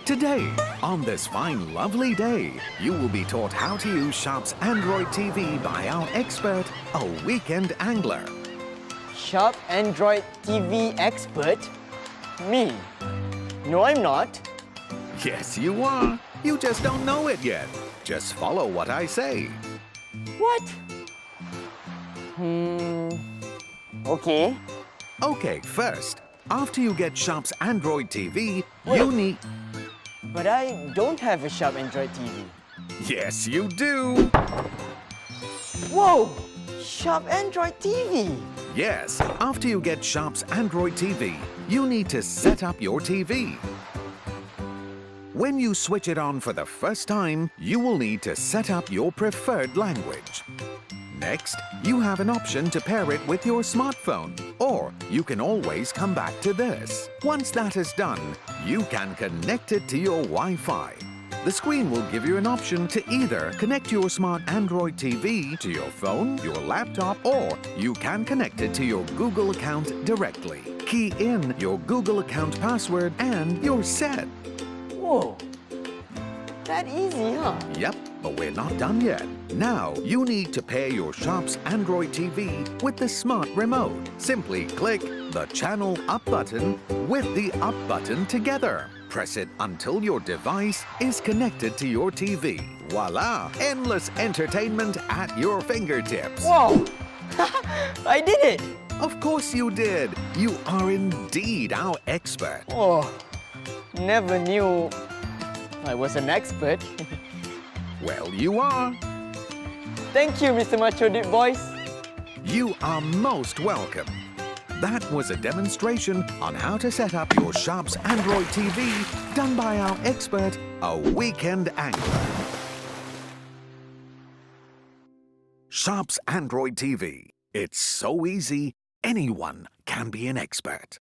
Today, on this fine, lovely day, you will be taught how to use Sharp's Android TV by our expert, a weekend angler. Sharp Android TV expert? Me? No, I'm not. Yes, you are. You just don't know it yet. Just follow what I say. What? Okay. Okay, first, after you get Sharp's Android TV, Wait. you need... But I don't have a Sharp Android TV. Yes, you do. Whoa! Sharp Android TV! Yes, after you get Sharp's Android TV, you need to set up your TV. When you switch it on for the first time, you will need to set up your preferred language. Next, you have an option to pair it with your smartphone, or you can always come back to this. Once that is done, you can connect it to your Wi-Fi. The screen will give you an option to either connect your smart Android TV to your phone, your laptop, or you can connect it to your Google account directly. Key in your Google account password and you're set. Whoa! That easy, huh? Yep, but we're not done yet. Now, you need to pair your Sharp's Android TV with the smart remote. Simply click the channel up button with the up button together. Press it until your device is connected to your TV. Voila! Endless entertainment at your fingertips. Whoa! I did it! Of course you did. You are indeed our expert. Oh, never knew I was an expert. Well, you are. Thank you, Mr. Macho Deep Voice. You are most welcome. That was a demonstration on how to set up your Sharp's Android TV done by our expert, a weekend angler. Sharp's Android TV. It's so easy, anyone can be an expert.